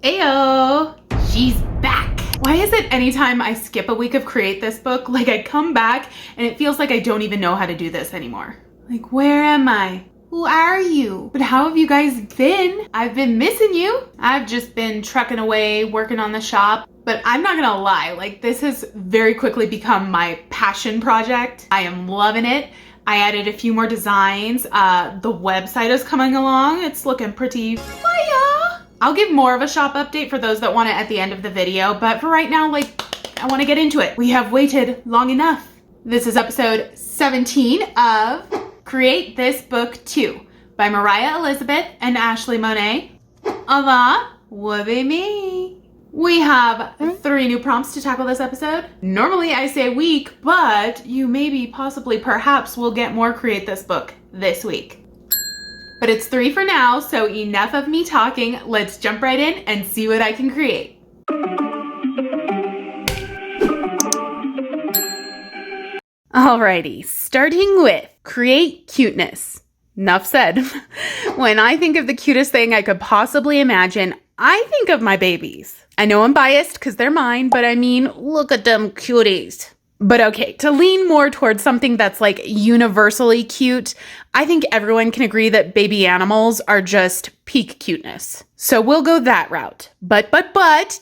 Ayo, she's back. Why is it anytime I skip a week of Create This Book, like I come back and it feels like I don't even know how to do this anymore? Like, where am I? Who are you? But how have you guys been? I've been missing you. I've just been trucking away, working on the shop. But I'm not gonna lie, like this has very quickly become my passion project. I am loving it. I added a few more designs. The website is coming along. It's looking pretty fire. I'll give more of a shop update for those that want it at the end of the video, but for right now, like, I want to get into it. We have waited long enough. This is episode 17 of Create This Book 2 by Mariah Elizabeth and Ashleigh Monet. Would be me. We have 3 new prompts to tackle this episode. Normally I say week, but you maybe, possibly, perhaps will get more Create This Book this week. But it's 3 for now, so enough of me talking. Let's jump right in and see what I can create. Alrighty, starting with Create Cuteness. Enough said. When I think of the cutest thing I could possibly imagine, I think of my babies. I know I'm biased because they're mine, but I mean, look at them cuties. But okay, to lean more towards something that's like universally cute, I think everyone can agree that baby animals are just peak cuteness. So we'll go that route. But,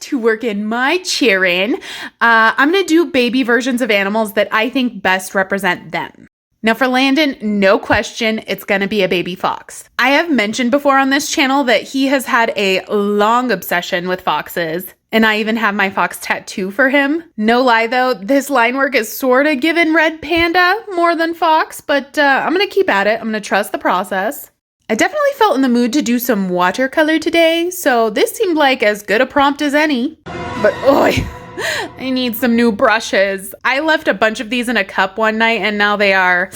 to work in my cheering, I'm gonna do baby versions of animals that I think best represent them. Now for Landon, no question, it's gonna be a baby fox. I have mentioned before on this channel that he has had a long obsession with foxes, and I even have my fox tattoo for him. No lie though, this line work is sorta given red panda more than fox, but I'm gonna keep at it. I'm gonna trust the process. I definitely felt in the mood to do some watercolor today, so this seemed like as good a prompt as any. But oi! I need some new brushes. I left a bunch of these in a cup one night and now they are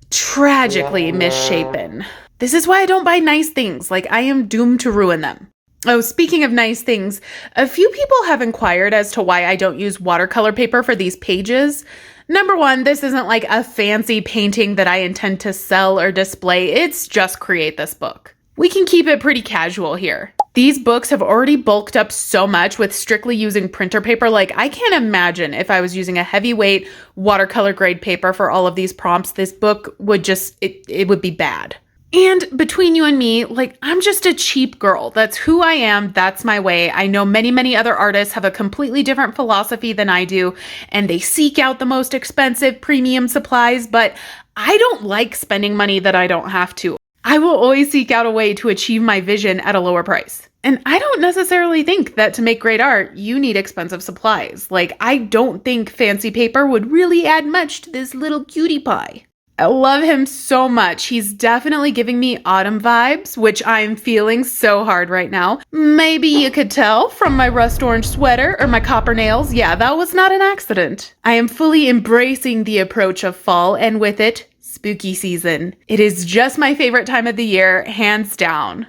tragically misshapen. This is why I don't buy nice things. Like, I am doomed to ruin them. Oh, speaking of nice things, a few people have inquired as to why I don't use watercolor paper for these pages. Number one, this isn't like a fancy painting that I intend to sell or display. It's just Create This Book. We can keep it pretty casual here. These books have already bulked up so much with strictly using printer paper. Like, I can't imagine if I was using a heavyweight watercolor grade paper for all of these prompts, this book would just, it would be bad. And between you and me, like, I'm just a cheap girl. That's who I am. That's my way. I know many, many other artists have a completely different philosophy than I do, and they seek out the most expensive premium supplies, but I don't like spending money that I don't have to. I will always seek out a way to achieve my vision at a lower price. And I don't necessarily think that to make great art, you need expensive supplies. Like, I don't think fancy paper would really add much to this little cutie pie. I love him so much. He's definitely giving me autumn vibes, which I'm feeling so hard right now. Maybe you could tell from my rust orange sweater or my copper nails. Yeah, that was not an accident. I am fully embracing the approach of fall, and with it, spooky season. It is just my favorite time of the year, hands down.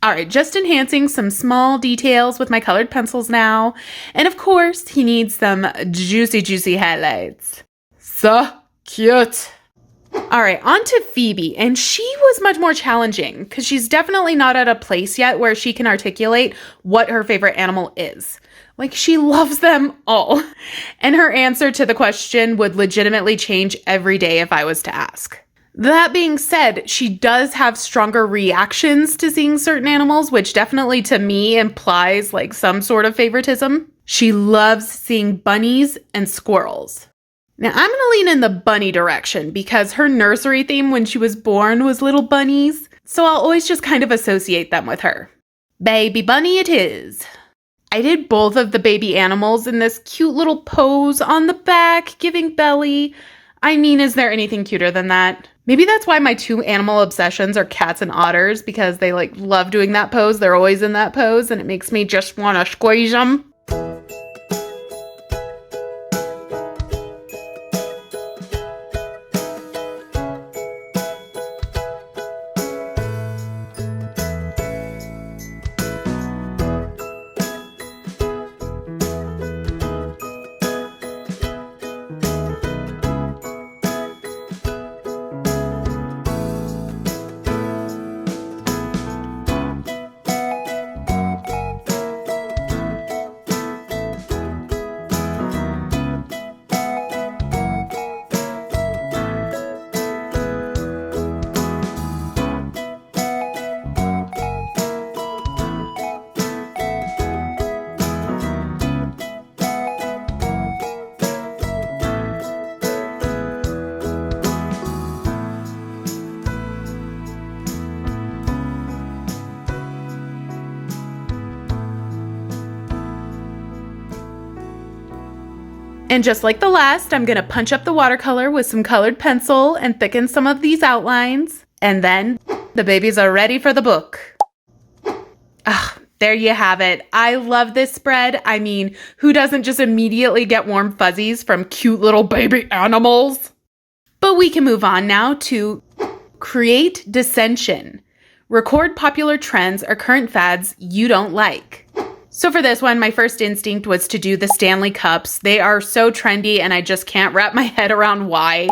All right, just enhancing some small details with my colored pencils now. And of course, he needs some juicy, juicy highlights. So cute. All right, on to Phoebe, and she was much more challenging because she's definitely not at a place yet where she can articulate what her favorite animal is. Like, she loves them all. And her answer to the question would legitimately change every day if I was to ask. That being said, she does have stronger reactions to seeing certain animals, which definitely to me implies like some sort of favoritism. She loves seeing bunnies and squirrels. Now, I'm going to lean in the bunny direction because her nursery theme when she was born was little bunnies, so I'll always just kind of associate them with her. Baby bunny it is. I did both of the baby animals in this cute little pose on the back, giving belly. I mean, is there anything cuter than that? Maybe that's why my 2 animal obsessions are cats and otters, because they like love doing that pose. They're always in that pose, and it makes me just want to squeeze them. And just like the last, I'm gonna punch up the watercolor with some colored pencil and thicken some of these outlines. And then the babies are ready for the book. Ah, there you have it. I love this spread. I mean, who doesn't just immediately get warm fuzzies from cute little baby animals? But we can move on now to create dissension. Record popular trends or current fads you don't like. So for this one, my first instinct was to do the Stanley Cups. They are so trendy and I just can't wrap my head around why.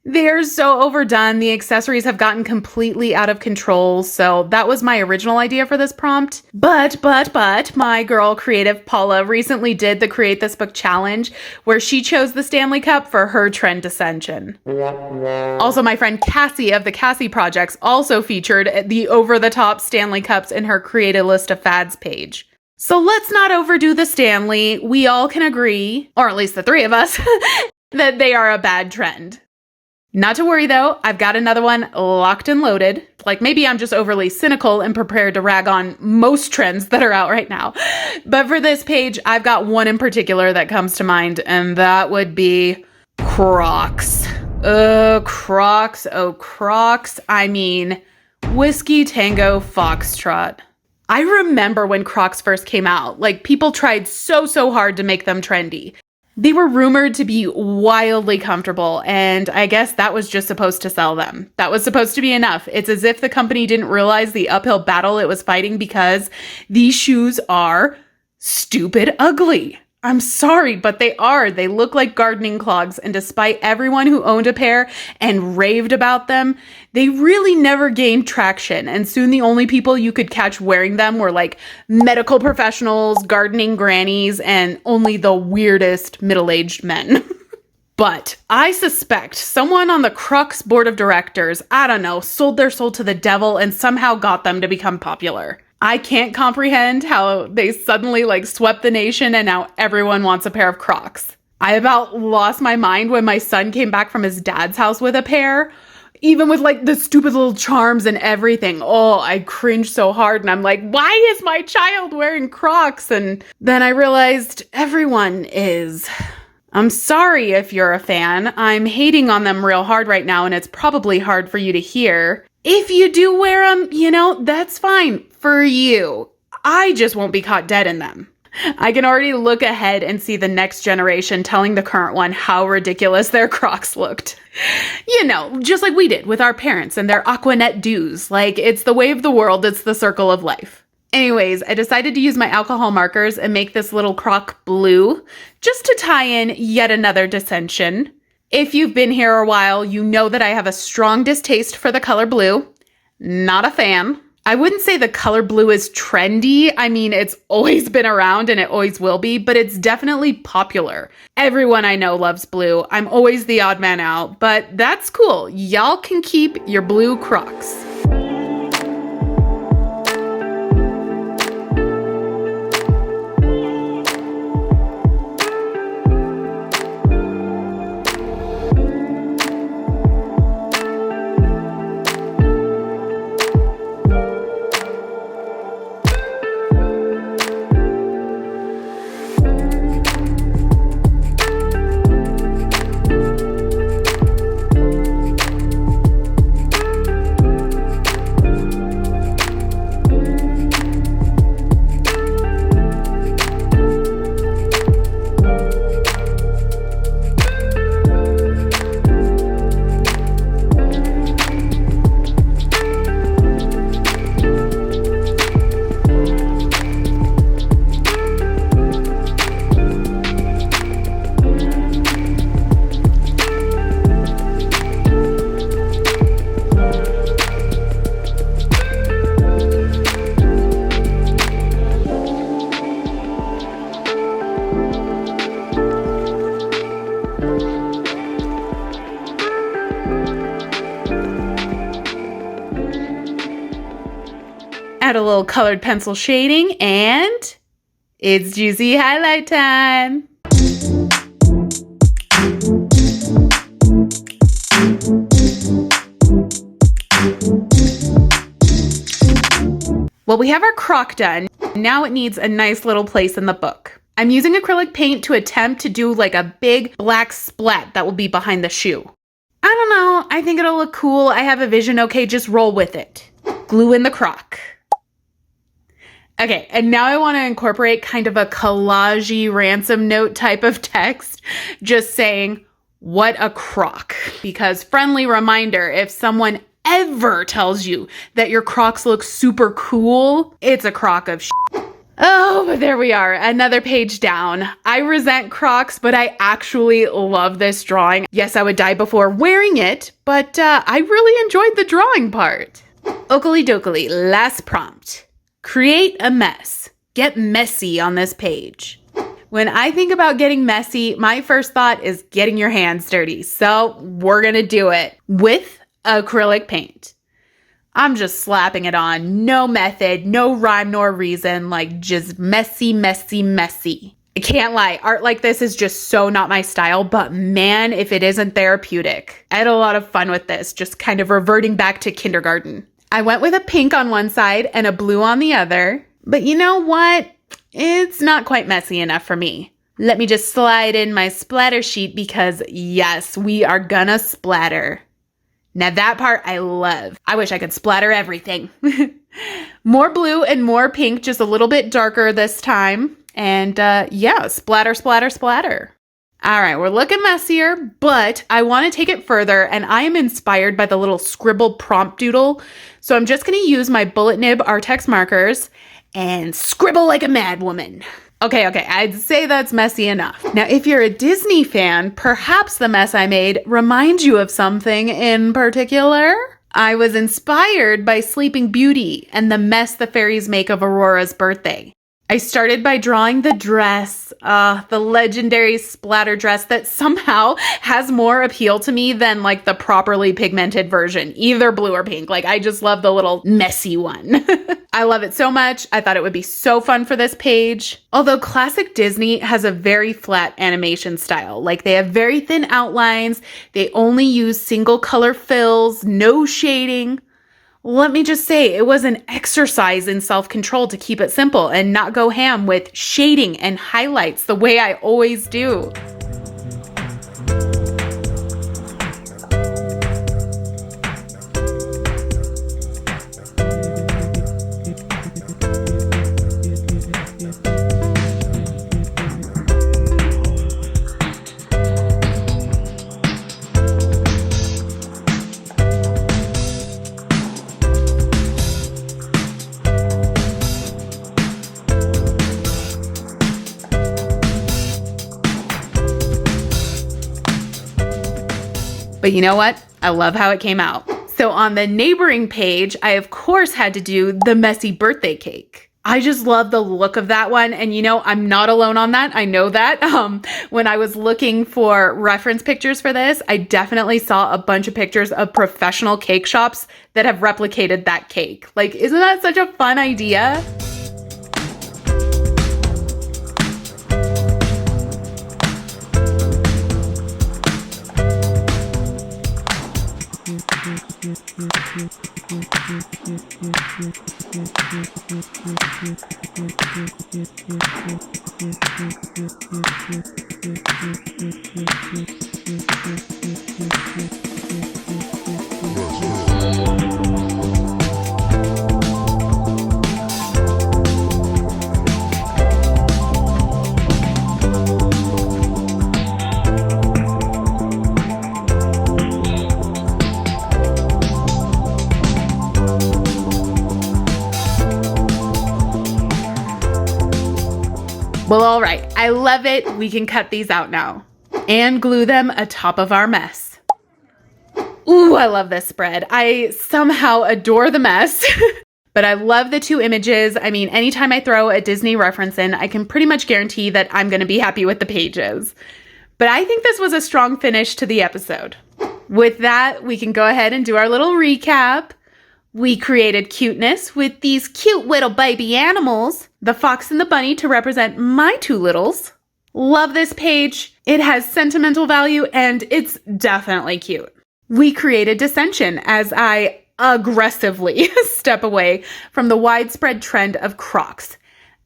They're so overdone. The accessories have gotten completely out of control. So that was my original idea for this prompt. But my girl creative Paula recently did the Create This Book challenge where she chose the Stanley Cup for her trend dissension. Also, my friend Cassie of the Cassie Projects also featured the over-the-top Stanley Cups in her Create a List of Fads page. So let's not overdo the Stanley. We all can agree, or at least the three of us, that they are a bad trend. Not to worry though, I've got another one locked and loaded. Like maybe I'm just overly cynical and prepared to rag on most trends that are out right now. But for this page, I've got one in particular that comes to mind, and that would be Crocs. Crocs, Crocs. I mean, Whiskey Tango Foxtrot. I remember when Crocs first came out, like people tried so hard to make them trendy. They were rumored to be wildly comfortable, and I guess that was just supposed to sell them. That was supposed to be enough. It's as if the company didn't realize the uphill battle it was fighting because these shoes are stupid ugly. I'm sorry, but they are. They look like gardening clogs, and despite everyone who owned a pair and raved about them, they really never gained traction, and soon the only people you could catch wearing them were like medical professionals, gardening grannies, and only the weirdest middle-aged men. But I suspect someone on the Crocs board of directors, I don't know, sold their soul to the devil and somehow got them to become popular. I can't comprehend how they suddenly swept the nation and now everyone wants a pair of Crocs. I about lost my mind when my son came back from his dad's house with a pair, even with the stupid little charms and everything. Oh, I cringed so hard and I'm like, why is my child wearing Crocs? And then I realized everyone is. I'm sorry if you're a fan. I'm hating on them real hard right now and it's probably hard for you to hear. If you do wear them, that's fine for you. I just won't be caught dead in them. I can already look ahead and see the next generation telling the current one how ridiculous their Crocs looked. Just like we did with our parents and their Aquanet dues. It's the way of the world, it's the circle of life. Anyways, I decided to use my alcohol markers and make this little Croc blue, just to tie in yet another dissension. If you've been here a while, you know that I have a strong distaste for the color blue. Not a fan. I wouldn't say the color blue is trendy. I mean, it's always been around and it always will be, but it's definitely popular. Everyone I know loves blue. I'm always the odd man out, but that's cool. Y'all can keep your blue Crocs. Add a little colored pencil shading, and it's juicy highlight time. Well, we have our croc done. Now it needs a nice little place in the book. I'm using acrylic paint to attempt to do like a big black splat that will be behind the shoe. I don't know. I think it'll look cool. I have a vision. Okay, just roll with it. Glue in the crock. Okay, and now I want to incorporate kind of a collage-y ransom note type of text, just saying, what a crock. Because friendly reminder, if someone ever tells you that your Crocs look super cool, it's a crock of shit. Oh, but there we are, another page down. I resent Crocs, but I actually love this drawing. Yes, I would die before wearing it, but I really enjoyed the drawing part. Oakley dokley, last prompt. Create a mess. Get messy on this page. When I think about getting messy, my first thought is getting your hands dirty. So we're gonna do it with acrylic paint. I'm just slapping it on. No method, no rhyme nor reason, like just messy, messy, messy. I can't lie, art like this is just so not my style, but man, if it isn't therapeutic. I had a lot of fun with this, just kind of reverting back to kindergarten. I went with a pink on one side and a blue on the other, but you know what? It's not quite messy enough for me. Let me just slide in my splatter sheet because yes, we are gonna splatter. Now that part I love. I wish I could splatter everything. More blue and more pink, just a little bit darker this time. And yeah, splatter, splatter, splatter. All right, we're looking messier, but I want to take it further, and I am inspired by the little scribble prompt doodle. So I'm just going to use my bullet nib Artex markers and scribble like a madwoman. Okay, I'd say that's messy enough. Now, if you're a Disney fan, perhaps the mess I made reminds you of something in particular. I was inspired by Sleeping Beauty and the mess the fairies make of Aurora's birthday. I started by drawing the dress, the legendary splatter dress that somehow has more appeal to me than like the properly pigmented version, either blue or pink. Like I just love the little messy one. I love it so much. I thought it would be so fun for this page. Although classic Disney has a very flat animation style. Like they have very thin outlines. They only use single color fills, no shading. Let me just say, it was an exercise in self-control to keep it simple and not go ham with shading and highlights the way I always do. But you know what? I love how it came out. So on the neighboring page, I of course had to do the messy birthday cake. I just love the look of that one. And you know, I'm not alone on that. I know that. When I was looking for reference pictures for this, I definitely saw a bunch of pictures of professional cake shops that have replicated that cake. Like, isn't that such a fun idea? Well, all right, I love it. We can cut these out now and glue them atop of our mess. Ooh, I love this spread. I somehow adore the mess, but I love the two images. I mean, anytime I throw a Disney reference in, I can pretty much guarantee that I'm going to be happy with the pages. But I think this was a strong finish to the episode. With that, we can go ahead and do our little recap. We created Cuteness with these cute little baby animals, the fox and the bunny to represent my two littles. Love this page. It has sentimental value and it's definitely cute. We created Dissention as I aggressively step away from the widespread trend of Crocs.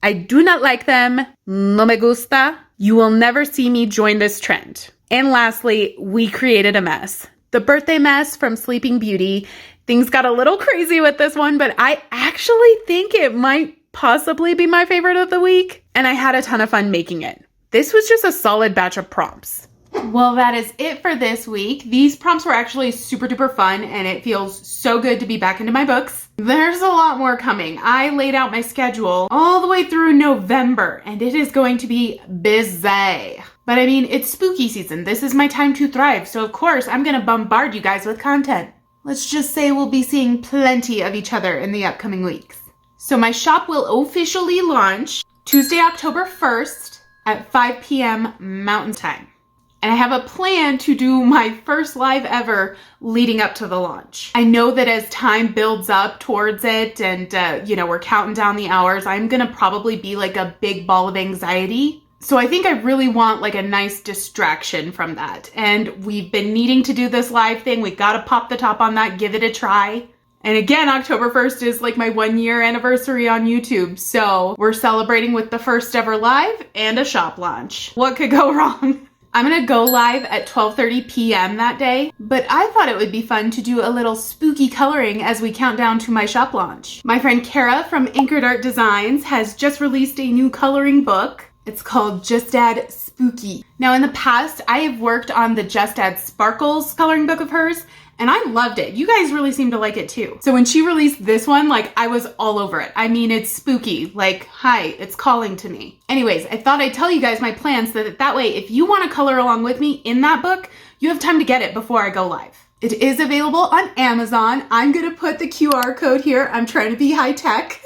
I do not like them. No me gusta. You will never see me join this trend. And lastly, we created a mess. The birthday mess from Sleeping Beauty. Things got a little crazy with this one, but I actually think it might possibly be my favorite of the week. And I had a ton of fun making it. This was just a solid batch of prompts. Well, that is it for this week. These prompts were actually super duper fun and it feels so good to be back into my books. There's a lot more coming. I laid out my schedule all the way through November and it is going to be busy. But I mean, it's spooky season. This is my time to thrive. So of course, I'm going to bombard you guys with content. Let's just say we'll be seeing plenty of each other in the upcoming weeks. So my shop will officially launch Tuesday, October 1st at 5 p.m. Mountain Time. And I have a plan to do my first live ever leading up to the launch. I know that as time builds up towards it and, we're counting down the hours, I'm going to probably be like a big ball of anxiety. So I think I really want like a nice distraction from that. And we've been needing to do this live thing. We got to pop the top on that, give it a try. And again, October 1st is like my 1-year anniversary on YouTube. So we're celebrating with the first ever live and a shop launch. What could go wrong? I'm gonna go live at 12:30 p.m. that day, but I thought it would be fun to do a little spooky coloring as we count down to my shop launch. My friend Kara from Anchored Art Designs has just released a new coloring book. It's called Just Add Spooky. Now in the past, I have worked on the Just Add Sparkles coloring book of hers, and I loved it. You guys really seem to like it too. So when she released this one, like I was all over it. I mean, it's spooky. Like, hi, it's calling to me. Anyways, I thought I'd tell you guys my plans so that way, if you want to color along with me in that book, you have time to get it before I go live. It is available on Amazon. I'm going to put the QR code here. I'm trying to be high tech.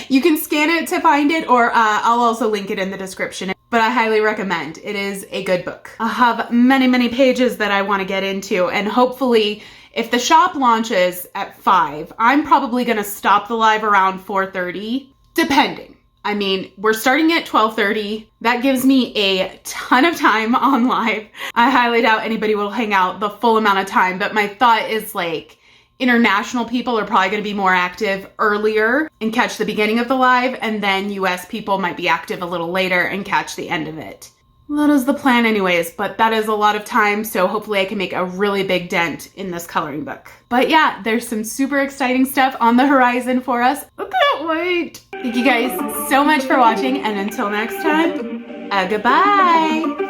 You can scan it to find it, or I'll also link it in the description. But I highly recommend. It is a good book. I have many, many pages that I want to get into, and hopefully if the shop launches at 5, I'm probably going to stop the live around 4:30, depending. I mean, we're starting at 12:30. That gives me a ton of time on live. I highly doubt anybody will hang out the full amount of time, but my thought is like international people are probably going to be more active earlier and catch the beginning of the live, and then US people might be active a little later and catch the end of it. That is the plan anyways, but that is a lot of time, so hopefully I can make a really big dent in this coloring book. But yeah, there's some super exciting stuff on the horizon for us. I can't wait! Thank you guys so much for watching, and until next time, goodbye!